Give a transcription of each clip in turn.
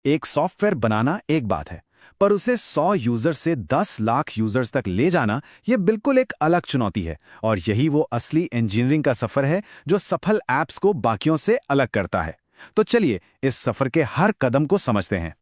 एक सॉफ्टवेयर बनाना एक बात है, पर उसे 100 यूजर से 10 लाख यूजर्स तक ले जाना यह बिल्कुल एक अलग चुनौती है। और यही वो असली इंजीनियरिंग का सफर है जो सफल ऐप्स को बाकियों से अलग करता है। तो चलिए इस सफर के हर कदम को समझते हैं।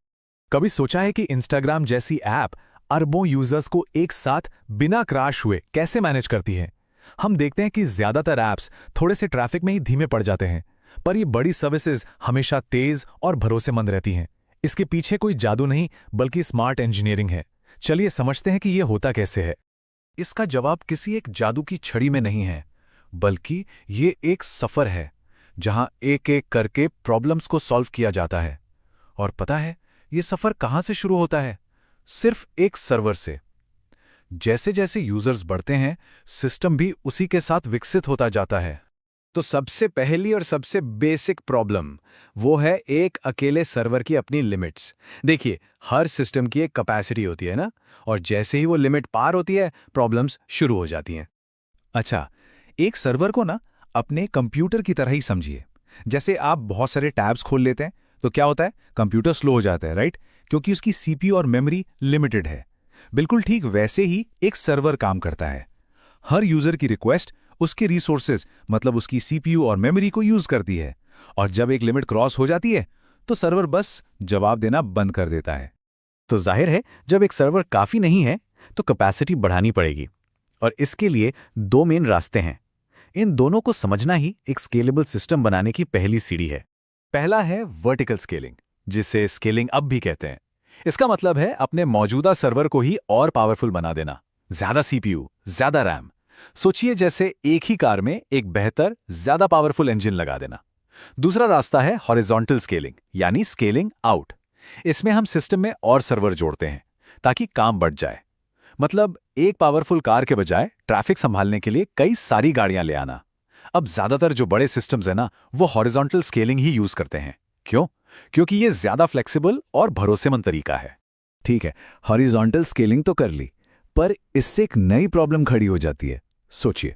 कभी सोचा है कि इंस्टाग्राम जैसी ऐप अरबों यूजर्स को एक साथ बिना क्रैश हुए कैसे मैनेज करती है? हम देखते हैं कि ज्यादातर ऐप्स थोड़े से ट्रैफिक में ही धीमे पड़ जाते हैं, पर ये बड़ी सर्विसेज हमेशा तेज और भरोसेमंद रहती हैं। इसके पीछे कोई जादू नहीं, बल्कि स्मार्ट इंजीनियरिंग है। चलिए समझते हैं कि ये होता कैसे है। इसका जवाब किसी एक जादू की छड़ी में नहीं है, बल्कि ये एक सफर है जहां एक एक करके प्रॉब्लम्स को सॉल्व किया जाता है। और पता है ये सफर कहां से शुरू होता है? सिर्फ एक सर्वर से। जैसे जैसे यूजर्स बढ़ते हैं, सिस्टम भी उसी के साथ विकसित होता जाता है। तो सबसे पहली और सबसे बेसिक प्रॉब्लम वो है एक अकेले सर्वर की अपनी लिमिट्स। देखिए, हर सिस्टम की एक कैपेसिटी होती है ना, और जैसे ही वो लिमिट पार होती है प्रॉब्लम्स शुरू हो जाती हैं। अच्छा, एक सर्वर को ना अपने कंप्यूटर की तरह ही समझिए। जैसे आप बहुत सारे टैब्स खोल लेते हैं तो क्या होता है, कंप्यूटर स्लो हो जाता है, राइट? क्योंकि उसकी सीपीयू और मेमोरी लिमिटेड है। बिल्कुल ठीक वैसे ही एक सर्वर काम करता है। हर यूजर की रिक्वेस्ट उसके रिसोर्सेज मतलब उसकी सीपीयू और मेमोरी को यूज करती है, और जब एक लिमिट क्रॉस हो जाती है तो सर्वर बस जवाब देना बंद कर देता है। तो जाहिर है जब एक सर्वर काफ़ी नहीं है तो कैपेसिटी बढ़ानी पड़ेगी, और इसके लिए दो मेन रास्ते हैं। इन दोनों को समझना ही एक स्केलेबल सिस्टम बनाने की पहली सीढ़ी है। पहला है वर्टिकल स्केलिंग, जिसे स्केलिंग अप भी कहते हैं। इसका मतलब है अपने मौजूदा सर्वर को ही और पावरफुल बना देना। ज्यादा सीपीयू, ज्यादा रैम। सोचिए जैसे एक ही कार में एक बेहतर, ज्यादा पावरफुल इंजन लगा देना। दूसरा रास्ता है हॉरिजॉन्टल स्केलिंग, यानी स्केलिंग आउट। इसमें हम सिस्टम में और सर्वर जोड़ते हैं ताकि काम बढ़ जाए। मतलब एक पावरफुल कार के बजाय ट्रैफिक संभालने के लिए कई सारी गाड़ियां ले आना। अब ज्यादातर जो बड़े सिस्टम्स हैं ना, वो हॉरिजॉन्टल स्केलिंग ही यूज करते हैं। क्यों? क्योंकि ये ज्यादा फ्लेक्सिबल और भरोसेमंद तरीका है। ठीक है, हॉरिजॉन्टल स्केलिंग तो कर ली, पर इससे एक नई प्रॉब्लम खड़ी हो जाती है। सोचिए,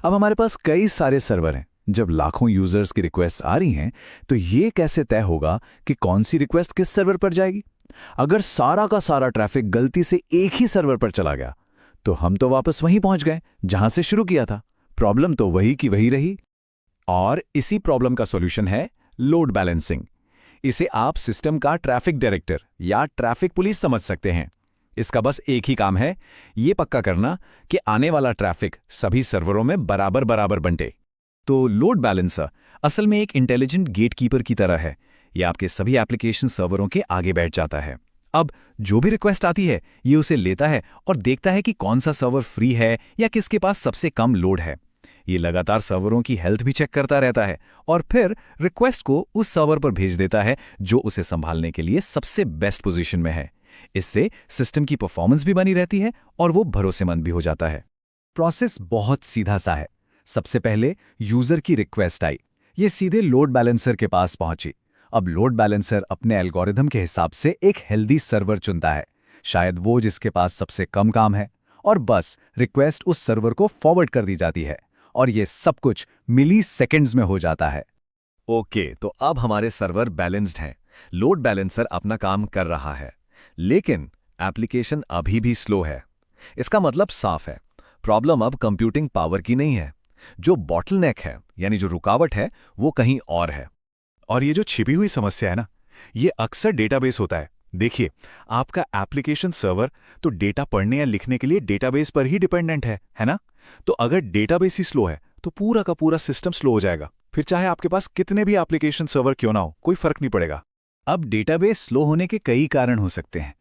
अब हमारे पास कई सारे सर्वर हैं। जब लाखों यूजर्स की रिक्वेस्ट आ रही हैं तो ये कैसे तय होगा कि कौन सी रिक्वेस्ट किस सर्वर पर जाएगी? अगर सारा का सारा ट्रैफिक गलती से एक ही सर्वर पर चला गया तो हम तो वापस वहीं पहुंच गए जहां से शुरू किया था। प्रॉब्लम तो वही की वही रही। और इसी प्रॉब्लम का सॉल्यूशन है लोड बैलेंसिंग। इसे आप सिस्टम का ट्रैफिक डायरेक्टर या ट्रैफिक पुलिस समझ सकते हैं। इसका बस एक ही काम है, ये पक्का करना कि आने वाला ट्रैफिक सभी सर्वरों में बराबर बराबर बंटे। तो लोड बैलेंसर असल में एक इंटेलिजेंट गेटकीपर की तरह है। ये आपके सभी एप्लीकेशन सर्वरों के आगे बैठ जाता है। अब जो भी रिक्वेस्ट आती है ये उसे लेता है और देखता है कि कौन सा सर्वर फ्री है या किसके पास सबसे कम लोड है। ये लगातार सर्वरों की हेल्थ भी चेक करता रहता है और फिर रिक्वेस्ट को उस सर्वर पर भेज देता है जो उसे संभालने के लिए सबसे बेस्ट पोजीशन में है। इससे सिस्टम की परफॉर्मेंस भी बनी रहती है और वो भरोसेमंद भी हो जाता है। प्रोसेस बहुत सीधा सा है। सबसे पहले यूजर की रिक्वेस्ट आई, ये सीधे लोड बैलेंसर के पास पहुंची। अब लोड बैलेंसर अपने एल्गोरिथम के हिसाब से एक हेल्दी सर्वर चुनता है, शायद वो जिसके पास सबसे कम काम है, और बस रिक्वेस्ट उस सर्वर को फॉरवर्ड कर दी जाती है। और ये सब कुछ मिली सेकेंड्स में हो जाता है। ओके, तो अब हमारे सर्वर बैलेंस्ड हैं। लोड बैलेंसर अपना काम कर रहा है, लेकिन एप्लीकेशन अभी भी स्लो है। इसका मतलब साफ है, प्रॉब्लम अब कंप्यूटिंग पावर की नहीं है। जो बॉटलनेक है, यानी जो रुकावट है, वो कहीं और है। और ये जो छिपी हुई समस्या है ना, ये अक्सर डेटाबेस होता है। देखिए, आपका एप्लीकेशन सर्वर तो डेटा पढ़ने या लिखने के लिए डेटाबेस पर ही डिपेंडेंट है ना? तो अगर डेटाबेस ही स्लो है तो पूरा का पूरा सिस्टम स्लो हो जाएगा। फिर चाहे आपके पास कितने भी एप्लीकेशन सर्वर क्यों ना हो, कोई फर्क नहीं पड़ेगा। अब डेटाबेस स्लो होने के कई कारण हो सकते हैं।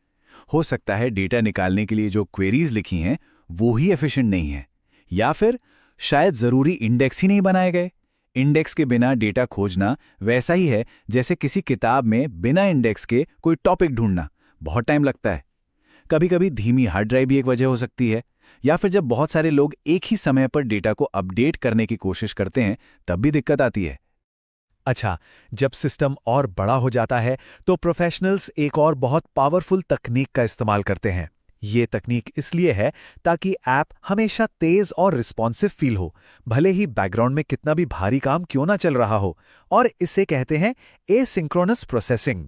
हो सकता है डेटा निकालने के लिए जो क्वेरीज लिखी हैं वो ही एफिशिएंट नहीं है, या फिर शायद जरूरी इंडेक्स ही नहीं बनाए गए। इंडेक्स के बिना डेटा खोजना वैसा ही है जैसे किसी किताब में बिना इंडेक्स के कोई टॉपिक ढूंढना, बहुत टाइम लगता है। कभी कभी धीमी हार्ड ड्राइव भी एक वजह हो सकती है, या फिर जब बहुत सारे लोग एक ही समय पर डेटा को अपडेट करने की कोशिश करते हैं तब भी दिक्कत आती है। अच्छा, जब सिस्टम और बड़ा हो जाता है तो प्रोफेशनल्स एक और बहुत पावरफुल तकनीक का इस्तेमाल करते हैं। ये तकनीक इसलिए है ताकि ऐप हमेशा तेज और रिस्पॉन्सिव फील हो, भले ही बैकग्राउंड में कितना भी भारी काम क्यों ना चल रहा हो। और इसे कहते हैं एसिंक्रोनस प्रोसेसिंग।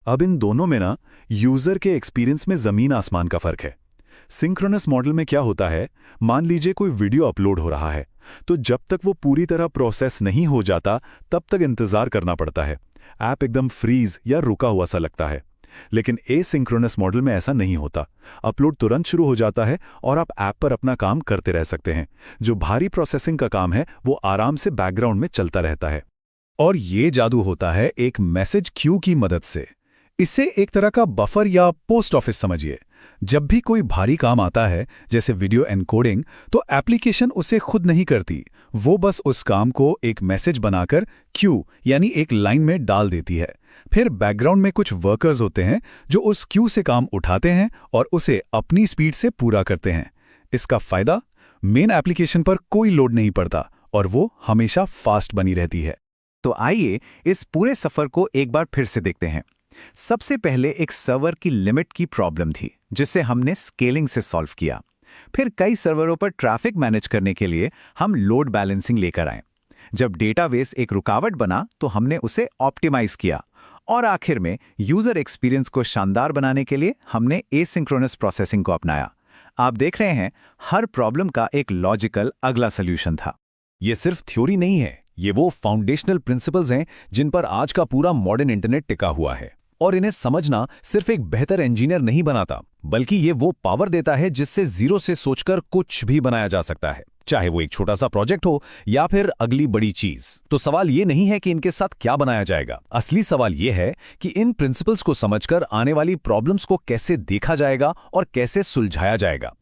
अब इन दोनों में ना यूजर के एक्सपीरियंस में जमीन आसमान का फर्क है। सिंक्रोनस मॉडल में क्या होता है, मान लीजिए कोई वीडियो अपलोड हो रहा है, तो जब तक वो पूरी तरह प्रोसेस नहीं हो जाता तब तक इंतजार करना पड़ता है। ऐप एकदम फ्रीज या रुका हुआ सा लगता है। लेकिन एसिंक्रोनस मॉडल में ऐसा नहीं होता। अपलोड तुरंत शुरू हो जाता है और आप ऐप पर अपना काम करते रह सकते हैं। जो भारी प्रोसेसिंग का काम है वो आराम से बैकग्राउंड में चलता रहता है। और ये जादू होता है एक मैसेज क्यू की मदद से। इसे एक तरह का बफर या पोस्ट ऑफिस समझिए। जब भी कोई भारी काम आता है, जैसे वीडियो एनकोडिंग, तो एप्लीकेशन उसे खुद नहीं करती, वो बस उस काम को एक मैसेज बनाकर क्यू यानी एक लाइन में डाल देती है। फिर बैकग्राउंड में कुछ वर्कर्स होते हैं जो उस क्यू से काम उठाते हैं और उसे अपनी स्पीड से पूरा करते हैं। इसका फायदा, मेन एप्लीकेशन पर कोई लोड नहीं पड़ता और वो हमेशा फास्ट बनी रहती है। तो आइए इस पूरे सफर को एक बार फिर से देखते हैं। सबसे पहले एक सर्वर की लिमिट की प्रॉब्लम थी, जिसे हमने स्केलिंग से सॉल्व किया। फिर कई सर्वरों पर ट्रैफिक मैनेज करने के लिए हम लोड बैलेंसिंग लेकर आए। जब डेटाबेस एक रुकावट बना तो हमने उसे ऑप्टिमाइज किया। और आखिर में यूजर एक्सपीरियंस को शानदार बनाने के लिए हमने एसिंक्रोनस प्रोसेसिंग को अपनाया। आप देख रहे हैं, हर प्रॉब्लम का एक लॉजिकल अगला सॉल्यूशन था। ये सिर्फ थ्योरी नहीं है, ये वो फाउंडेशनल प्रिंसिपल्स हैं जिन पर आज का पूरा मॉडर्न इंटरनेट टिका हुआ है। और इन्हें समझना सिर्फ एक बेहतर इंजीनियर नहीं बनाता, बल्कि ये वो पावर देता है जिससे जीरो से सोचकर कुछ भी बनाया जा सकता है, चाहे वो एक छोटा सा प्रोजेक्ट हो या फिर अगली बड़ी चीज। तो सवाल ये नहीं है कि इनके साथ क्या बनाया जाएगा, असली सवाल ये है कि इन प्रिंसिपल्स को समझकर आने वाली प्रॉब्लम्स को कैसे देखा जाएगा और कैसे सुलझाया जाएगा।